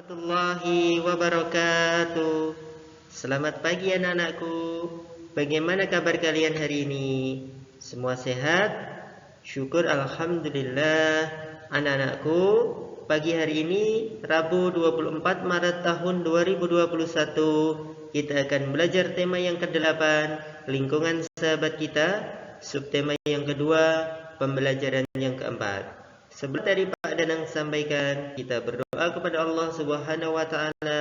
Warahmatullahi wabarakatuh. Selamat pagi anak-anakku. Bagaimana kabar kalian hari ini? Semua sehat? Syukur alhamdulillah. Anak-anakku, pagi hari ini Rabu 24 Maret tahun 2021 kita akan belajar tema yang ke-8, lingkungan sahabat kita. Subtema yang kedua, pembelajaran yang keempat. Sebelum tadi Pak Danang sampaikan, kita berdoa kepada Allah Subhanahu wa Ta'ala,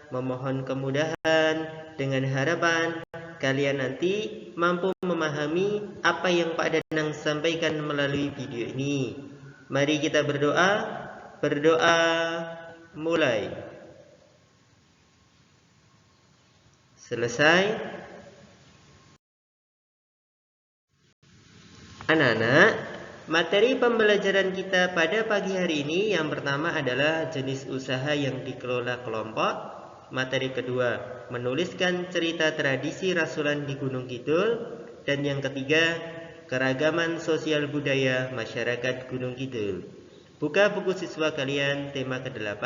memohon kemudahan dengan harapan kalian nanti mampu memahami apa yang Pak Danang sampaikan melalui video ini. Mari kita berdoa. Berdoa mulai. Selesai. Anak-anak, materi pembelajaran kita pada pagi hari ini yang pertama adalah jenis usaha yang dikelola kelompok. Materi kedua, menuliskan cerita tradisi rasulan di Gunung Kidul. Dan yang ketiga, keragaman sosial budaya masyarakat Gunung Kidul. Buka buku siswa kalian tema ke-8,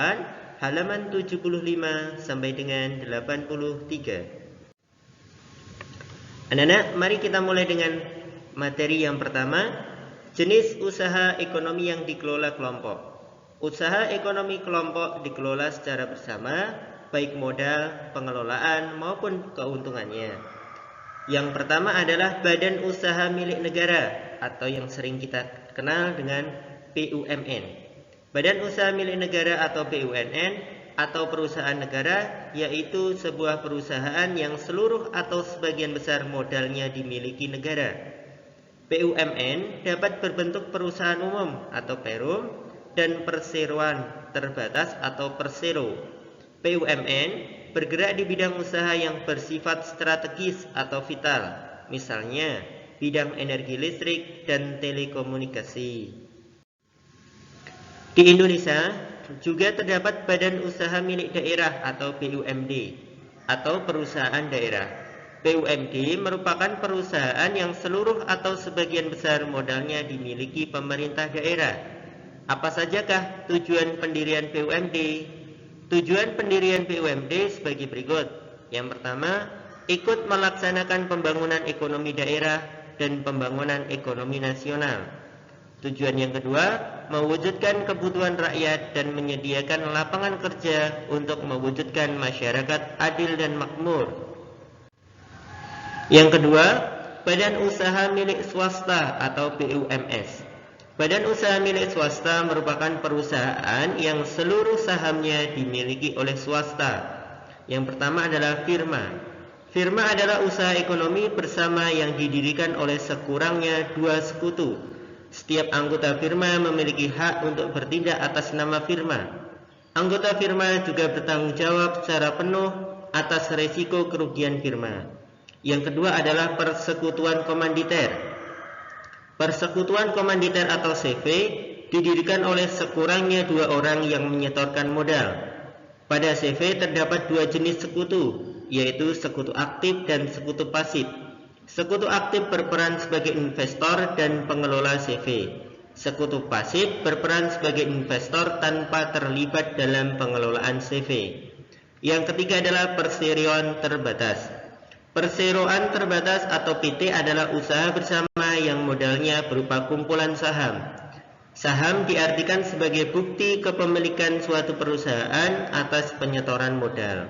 halaman 75 sampai dengan 83. Anak-anak, mari kita mulai dengan materi yang pertama. Jenis usaha ekonomi yang dikelola kelompok. Usaha ekonomi kelompok dikelola secara bersama, baik modal, pengelolaan, maupun keuntungannya. Yang pertama adalah badan usaha milik negara, atau yang sering kita kenal dengan BUMN. Badan usaha milik negara atau BUMN, atau perusahaan negara, yaitu sebuah perusahaan yang seluruh atau sebagian besar modalnya dimiliki negara. BUMN dapat berbentuk perusahaan umum atau perum dan perseroan terbatas atau persero. BUMN bergerak di bidang usaha yang bersifat strategis atau vital, misalnya bidang energi listrik dan telekomunikasi. Di Indonesia juga terdapat badan usaha milik daerah atau BUMD atau perusahaan daerah. BUMD merupakan perusahaan yang seluruh atau sebagian besar modalnya dimiliki pemerintah daerah. Apa sajakah tujuan pendirian BUMD? Tujuan pendirian BUMD sebagai berikut. Yang pertama, ikut melaksanakan pembangunan ekonomi daerah dan pembangunan ekonomi nasional. Tujuan yang kedua, mewujudkan kebutuhan rakyat dan menyediakan lapangan kerja untuk mewujudkan masyarakat adil dan makmur. Yang kedua, badan usaha milik swasta atau BUMS. Badan usaha milik swasta merupakan perusahaan yang seluruh sahamnya dimiliki oleh swasta. Yang pertama adalah firma. Firma adalah usaha ekonomi bersama yang didirikan oleh sekurangnya 2 sekutu. Setiap anggota firma memiliki hak untuk bertindak atas nama firma. Anggota firma juga bertanggung jawab secara penuh atas risiko kerugian firma. Yang kedua adalah persekutuan komanditer. Persekutuan komanditer atau CV didirikan oleh sekurangnya 2 orang yang menyetorkan modal. Pada CV terdapat 2 jenis sekutu, yaitu sekutu aktif dan sekutu pasif. Sekutu aktif berperan sebagai investor dan pengelola CV. Sekutu pasif berperan sebagai investor tanpa terlibat dalam pengelolaan CV. Yang ketiga adalah perseroan terbatas. Perseroan terbatas atau PT adalah usaha bersama yang modalnya berupa kumpulan saham. Saham diartikan sebagai bukti kepemilikan suatu perusahaan atas penyetoran modal.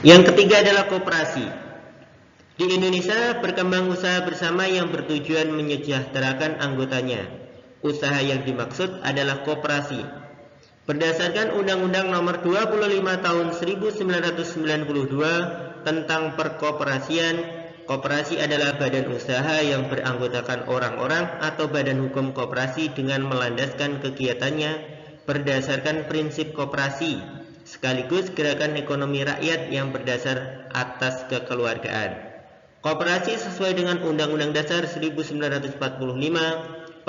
Yang ketiga adalah koperasi. Di Indonesia berkembang usaha bersama yang bertujuan menyejahterakan anggotanya. Usaha yang dimaksud adalah koperasi. Berdasarkan Undang-Undang Nomor 25 Tahun 1992 tentang perkoperasian, koperasi adalah badan usaha yang beranggotakan orang-orang atau badan hukum koperasi dengan melandaskan kegiatannya berdasarkan prinsip koperasi, sekaligus gerakan ekonomi rakyat yang berdasar atas kekeluargaan. Koperasi sesuai dengan Undang-Undang Dasar 1945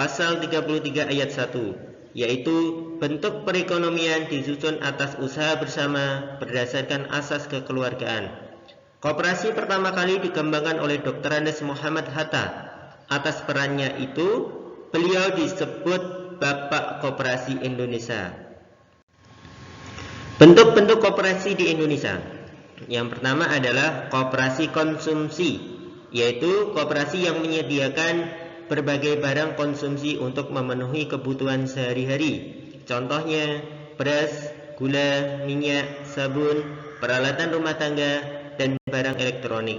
Pasal 33 Ayat 1, yaitu bentuk perekonomian disusun atas usaha bersama berdasarkan asas kekeluargaan. Koperasi pertama kali dikembangkan oleh Dr. Andes Muhammad Hatta. Atas perannya itu, beliau disebut Bapak Koperasi Indonesia. Bentuk-bentuk koperasi di Indonesia. Yang pertama adalah koperasi konsumsi, yaitu koperasi yang menyediakan berbagai barang konsumsi untuk memenuhi kebutuhan sehari-hari. Contohnya beras, gula, minyak, sabun, peralatan rumah tangga, dan barang elektronik.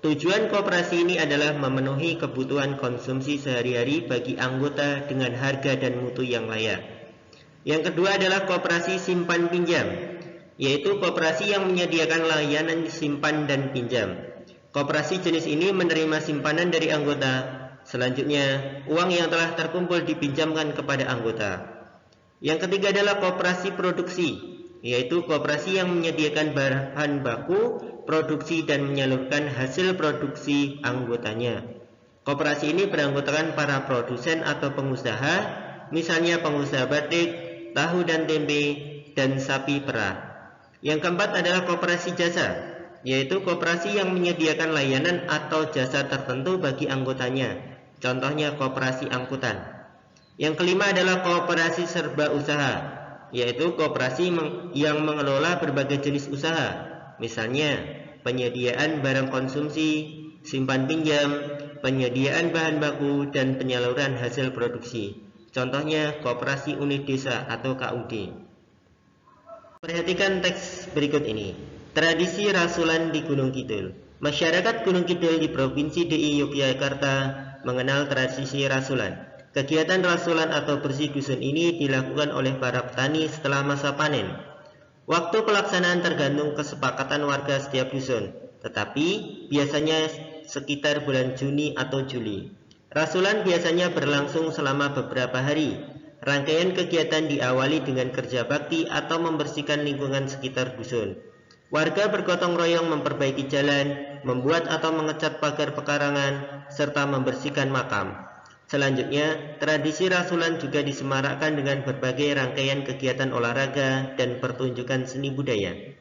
Tujuan koperasi ini adalah memenuhi kebutuhan konsumsi sehari-hari bagi anggota dengan harga dan mutu yang layak. Yang kedua adalah koperasi simpan pinjam, yaitu koperasi yang menyediakan layanan simpan dan pinjam. Koperasi jenis ini menerima simpanan dari anggota. Selanjutnya, uang yang telah terkumpul dipinjamkan kepada anggota. Yang ketiga adalah koperasi produksi, yaitu koperasi yang menyediakan bahan baku, produksi dan menyalurkan hasil produksi anggotanya. Koperasi ini beranggotakan para produsen atau pengusaha, misalnya pengusaha batik, tahu dan tempe, dan sapi perah. Yang keempat adalah koperasi jasa, yaitu koperasi yang menyediakan layanan atau jasa tertentu bagi anggotanya. Contohnya koperasi angkutan. Yang kelima adalah koperasi serba usaha, yaitu koperasi yang mengelola berbagai jenis usaha, misalnya penyediaan barang konsumsi, simpan pinjam, penyediaan bahan baku, dan penyaluran hasil produksi. Contohnya koperasi unit desa atau KUD. Perhatikan teks berikut ini. Tradisi rasulan di Gunung Kidul. Masyarakat Gunung Kidul di Provinsi DI Yogyakarta mengenal tradisi rasulan. Kegiatan rasulan atau bersih dusun ini dilakukan oleh para petani setelah masa panen. Waktu pelaksanaan tergantung kesepakatan warga setiap dusun, tetapi biasanya sekitar bulan Juni atau Juli. Rasulan biasanya berlangsung selama beberapa hari. Rangkaian kegiatan diawali dengan kerja bakti atau membersihkan lingkungan sekitar dusun. Warga bergotong royong memperbaiki jalan, membuat atau mengecat pagar pekarangan, serta membersihkan makam. Selanjutnya, tradisi rasulan juga disemarakkan dengan berbagai rangkaian kegiatan olahraga dan pertunjukan seni budaya.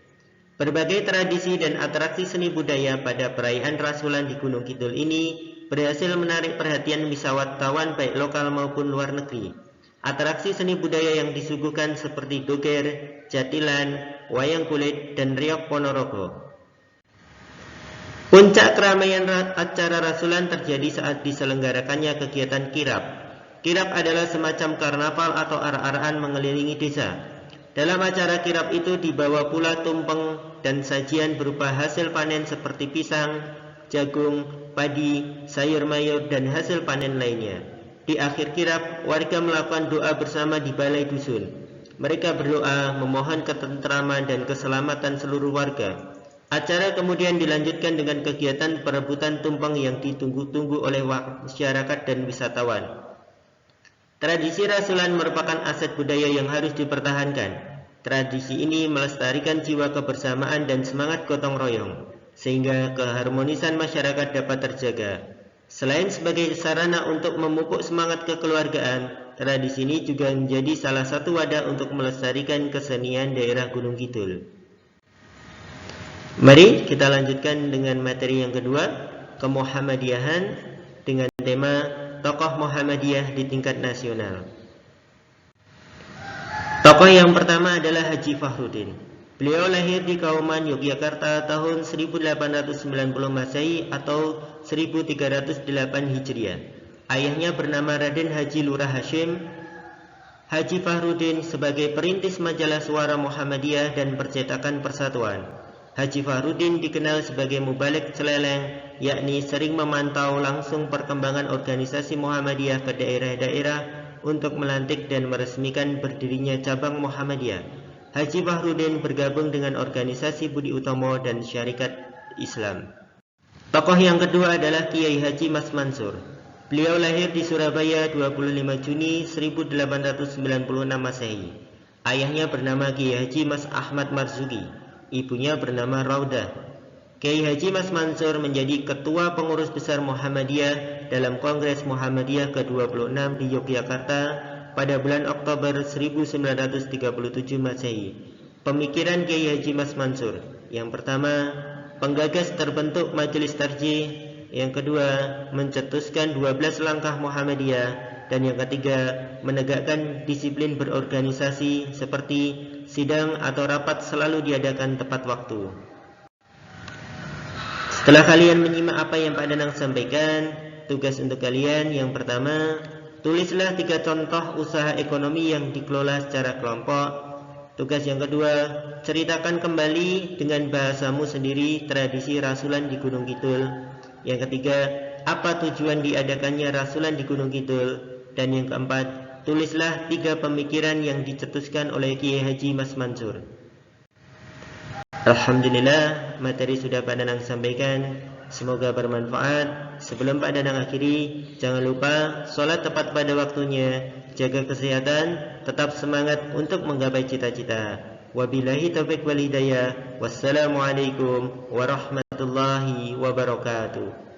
Berbagai tradisi dan atraksi seni budaya pada perayaan rasulan di Gunung Kidul ini berhasil menarik perhatian wisatawan baik lokal maupun luar negeri. Atraksi seni budaya yang disuguhkan seperti doger, jatilan, wayang kulit, dan riok Ponorogo. Puncak keramaian acara rasulan terjadi saat diselenggarakannya kegiatan kirap. Kirap adalah semacam karnaval atau arak-arakan mengelilingi desa. Dalam acara kirap itu dibawa pula tumpeng dan sajian berupa hasil panen seperti pisang, jagung, padi, sayur mayur, dan hasil panen lainnya. Di akhir kirap, warga melakukan doa bersama di balai dusun. Mereka berdoa memohon ketentraman dan keselamatan seluruh warga. Acara kemudian dilanjutkan dengan kegiatan perebutan tumpeng yang ditunggu-tunggu oleh masyarakat dan wisatawan. Tradisi rasulan merupakan aset budaya yang harus dipertahankan. Tradisi ini melestarikan jiwa kebersamaan dan semangat gotong royong, sehingga keharmonisan masyarakat dapat terjaga. Selain sebagai sarana untuk memupuk semangat kekeluargaan, tradisi ini juga menjadi salah satu wadah untuk melestarikan kesenian daerah Gunung Kidul. Mari kita lanjutkan dengan materi yang kedua, kemuhammadiyahan, dengan tema tokoh Muhammadiyah di tingkat nasional. Tokoh yang pertama adalah Haji Fahrudin. Beliau lahir di Kauman, Yogyakarta tahun 1890 Masehi atau 1308 Hijriah. Ayahnya bernama Raden Haji Lurah Hashim. Haji Fahrudin sebagai perintis majalah Suara Muhammadiyah dan Percetakan Persatuan. Haji Fahrudin dikenal sebagai mubalik celeleng, yakni sering memantau langsung perkembangan organisasi Muhammadiyah ke daerah-daerah untuk melantik dan meresmikan berdirinya cabang Muhammadiyah. Haji Fahrudin bergabung dengan organisasi Budi Utomo dan Syarikat Islam. Tokoh yang kedua adalah Kiai Haji Mas Mansur. Beliau lahir di Surabaya 25 Juni 1896 Masehi. Ayahnya bernama Kiai Haji Mas Ahmad Marzuki. Ibunya bernama Raudah. Kiai Haji Mas Mansur menjadi ketua pengurus besar Muhammadiyah dalam Kongres Muhammadiyah ke-26 di Yogyakarta pada bulan Oktober 1937 Masehi. Pemikiran Kiai Haji Mas Mansur: yang pertama, penggagas terbentuk Majelis Tarjih; yang kedua, mencetuskan 12 langkah Muhammadiyah; dan yang ketiga, menegakkan disiplin berorganisasi seperti sidang atau rapat selalu diadakan tepat waktu. Setelah kalian menyimak apa yang Pak Danang sampaikan, tugas untuk kalian yang pertama, tulislah 3 contoh usaha ekonomi yang dikelola secara kelompok. Tugas yang kedua, ceritakan kembali dengan bahasamu sendiri tradisi rasulan di Gunung Kidul. Yang ketiga, apa tujuan diadakannya rasulan di Gunung Kidul. Dan yang keempat, tulislah 3 pemikiran yang dicetuskan oleh Kiai Haji Mas Mansur. Alhamdulillah, materi sudah Pak Danang sampaikan. Semoga bermanfaat. Sebelum Pak Danang akhiri, jangan lupa sholat tepat pada waktunya, jaga kesehatan, tetap semangat untuk menggapai cita-cita. Wabillahi taufiq wal hidayah. Wassalamualaikum warahmatullahi wabarakatuh.